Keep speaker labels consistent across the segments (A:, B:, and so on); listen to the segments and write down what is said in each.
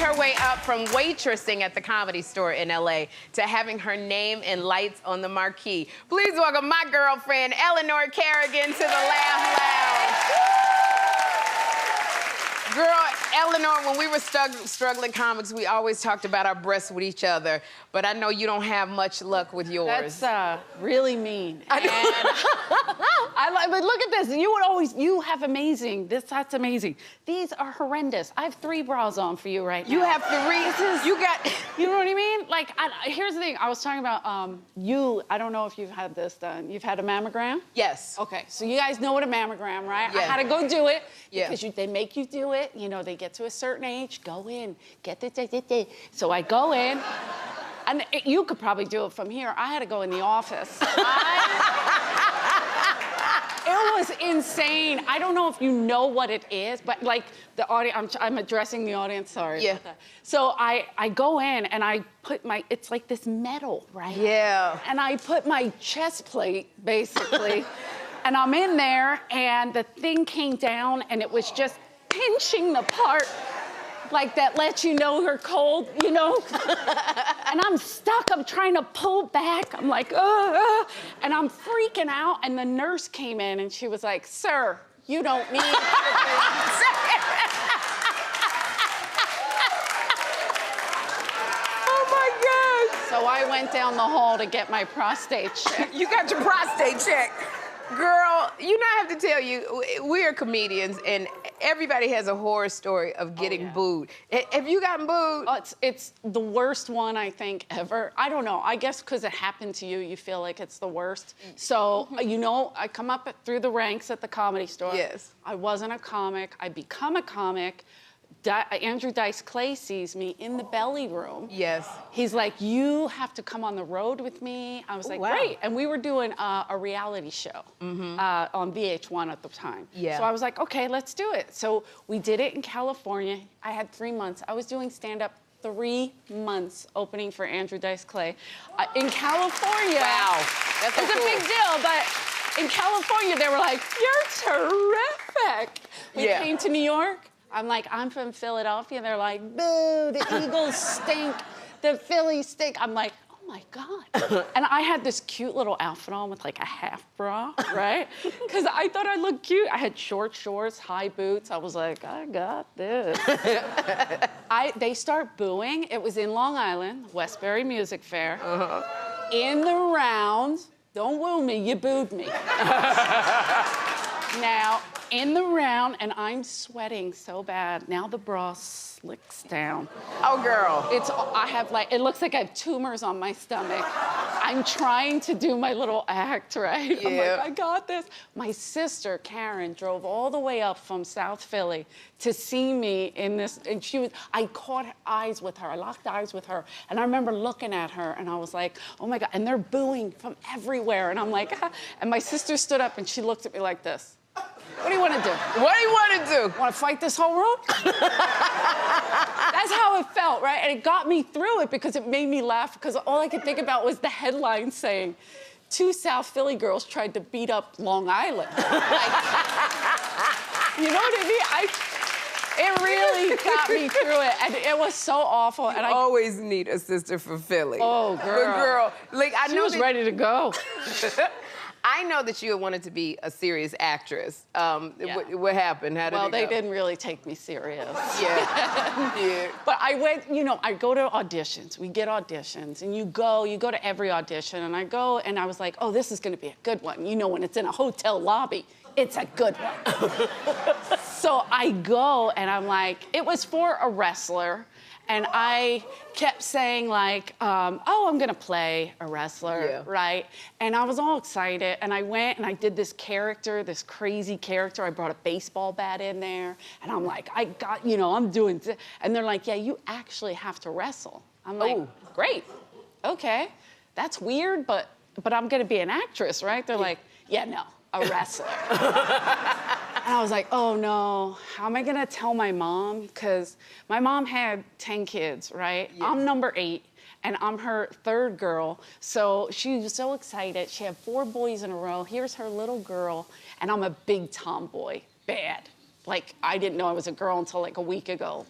A: her way up from waitressing at the Comedy Store in LA to having her name in lights on the marquee. Please welcome my girlfriend, Eleanor Kerrigan, to the Laugh Lounge. Girl, Eleanor, when we were struggling comics, we always talked about our breasts with each other, but I know you don't have much luck with yours.
B: That's really mean. But look at this. You have amazing. That's amazing. These are horrendous. I have 3 bras on for you right now.
A: You have 3.
B: You know what I mean? Like, here's the thing. I was talking about I don't know if you've had this done. You've had a mammogram?
A: Yes.
B: Okay, so you guys know what a mammogram, right?
A: Yeah.
B: I had to go do it because
A: Yeah.
B: they make you do it. You know, they get to a certain age, go in, get it. So I go in, and you could probably do it from here. I had to go in the office. It was insane. I don't know if you know what it is, but like the audience, I'm addressing the audience, sorry about that. So I go in and I put it's like this metal, right?
A: Yeah.
B: And I put my chest plate, basically, and I'm in there, and the thing came down, and it was just pinching the part like that lets you know you're cold, you know? And I'm stuck, I'm trying to pull back. I'm like, and I'm freaking out. And the nurse came in and she was like, "Sir, you don't need to."
A: Oh my gosh.
B: So I went down the hall to get my prostate checked.
A: You got your prostate checked. Girl, you know, I have to tell you, we are comedians, and everybody has a horror story of getting booed. Have you gotten booed?
B: Oh, it's the worst one, I think, ever. I don't know. I guess because it happened to you, you feel like it's the worst. So, you know, I come up through the ranks at the Comedy Store.
A: Yes.
B: I wasn't a comic. I become a comic. Andrew Dice Clay sees me in the belly room.
A: Yes.
B: He's like, "You have to come on the road with me." I was like,
A: wow.
B: "Great." And we were doing a reality show on VH1 at the time.
A: Yeah.
B: So I was like, "Okay, let's do it." So we did it in California. I had 3 months. I was doing stand-up 3 months opening for Andrew Dice Clay in California.
A: Wow. That's so
B: It's
A: cool.
B: a big deal, but in California, they were like, "You're terrific." We came to New York. I'm like, "I'm from Philadelphia." They're like, "Boo, the Eagles stink, the Phillies stink." I'm like, "Oh my God." And I had this cute little outfit on with like a half bra, right? Because I thought I looked cute. I had short shorts, high boots. I was like, "I got this." They start booing. It was in Long Island, Westbury Music Fair. In the round, don't woo me, you booed me. Now, in the round, and I'm sweating so bad. Now the bra slicks down.
A: Oh, girl.
B: It looks like I have tumors on my stomach. I'm trying to do my little act, right?
A: Yeah.
B: I'm like, "I got this." My sister, Karen, drove all the way up from South Philly to see me in this, and I caught eyes with her. I locked eyes with her, and I remember looking at her, and I was like, "Oh my God," and they're booing from everywhere, and I'm like, and my sister stood up, and she looked at me like this. "What do you want to do?
A: What do you want to do?
B: Want to fight this whole room?" That's how it felt, right? And it got me through it because it made me laugh because all I could think about was the headline saying, "2 South Philly girls tried to beat up Long Island." Like, you know what I mean? It really got me through it, and it was so awful.
A: And I always need a sister from Philly.
B: Oh, girl.
A: But girl, like
B: She was ready to go.
A: I know that you had wanted to be a serious actress. What happened? How did
B: Well,
A: it
B: they
A: go?
B: didn't really take me serious.
A: Yeah.
B: But I went, you know, I go to auditions. We get auditions, and you go to every audition, and I go, and I was like, "Oh, this is going to be a good one." You know, when it's in a hotel lobby, it's a good one. So I go, and I'm like, it was for a wrestler. And I kept saying like, "Oh, I'm gonna play a wrestler," right? And I was all excited, and I went and I did this character, this crazy character. I brought a baseball bat in there, and I'm like, I'm doing, and they're like, "Yeah, you actually have to wrestle." I'm like, "Great, okay, that's weird, but I'm gonna be an actress, right?" They're like, "Yeah, no, a wrestler." And I was like, "Oh no, how am I gonna tell my mom?" Because my mom had 10 kids, right? Yeah. I'm number 8, and I'm her 3rd girl. So she was so excited. She had 4 boys in a row. Here's her little girl, and I'm a big tomboy, bad. Like, I didn't know I was a girl until like a week ago.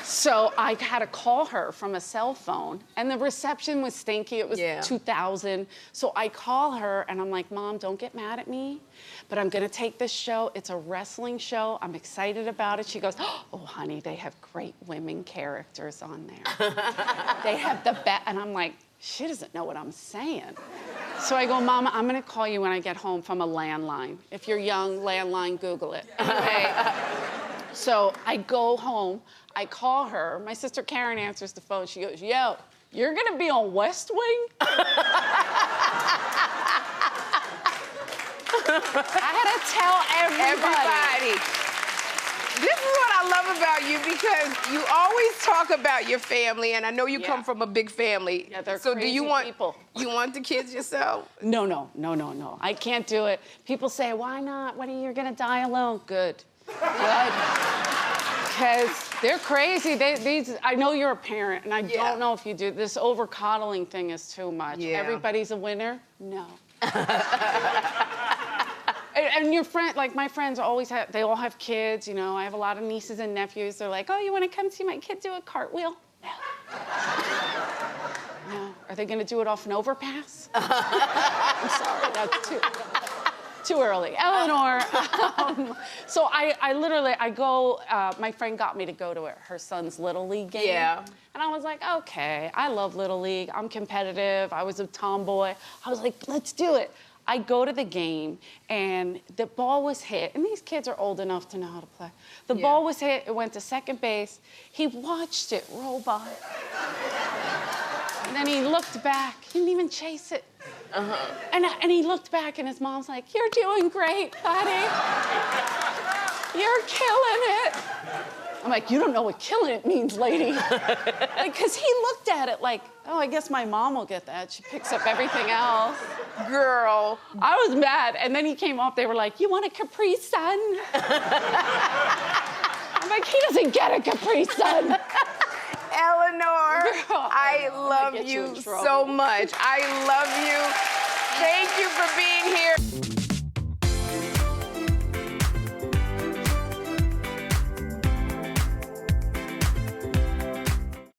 B: So I had to call her from a cell phone, and the reception was stinky. It was 2000. So I call her, and I'm like, Mom, don't get mad at me, but I'm gonna take this show. It's a wrestling show. I'm excited about it. She goes, oh, honey, they have great women characters on there. They have the best. And I'm like, she doesn't know what I'm saying. So I go, Mama, I'm gonna call you when I get home from a landline. If you're young, landline, Google it. Anyway, so I go home, I call her. My sister Karen answers the phone. She goes, yo, you're gonna be on West Wing? I had to tell everybody.
A: This is what I love about you, because you always talk about your family, and I know you come from a big family.
B: Yeah, they're
A: so
B: crazy
A: do you want
B: people.
A: You want the kids yourself?
B: No. I can't do it. People say, why not? What are you gonna die alone? Good. Because they're crazy. I know you're a parent, and I don't know if you do. This over-coddling thing is too much.
A: Yeah.
B: Everybody's a winner? No. And your friend, like my friends they all have kids, you know. I have a lot of nieces and nephews. They're like, oh, you want to come see my kid do a cartwheel? No. No. Are they going to do it off an overpass? I'm sorry, that's too early. Eleanor. So I literally go, my friend got me to go to her son's Little League game.
A: Yeah.
B: And I was like, okay, I love Little League. I'm competitive. I was a tomboy. I was like, let's do it. I go to the game, and the ball was hit, and these kids are old enough to know how to play. The ball was hit, it went to second base. He watched it roll by. And then he looked back. He didn't even chase it. And he looked back, and his mom's like, you're doing great, buddy. You're killing it. I'm like, you don't know what killing it means, lady. Because he looked at it like, oh, I guess my mom will get that. She picks up everything else.
A: Girl.
B: I was mad. And then he came off, they were like, you want a Capri Sun? I'm like, he doesn't get a Capri Sun.
A: Eleanor, I love
B: you
A: you so much. I love you. Thank you for being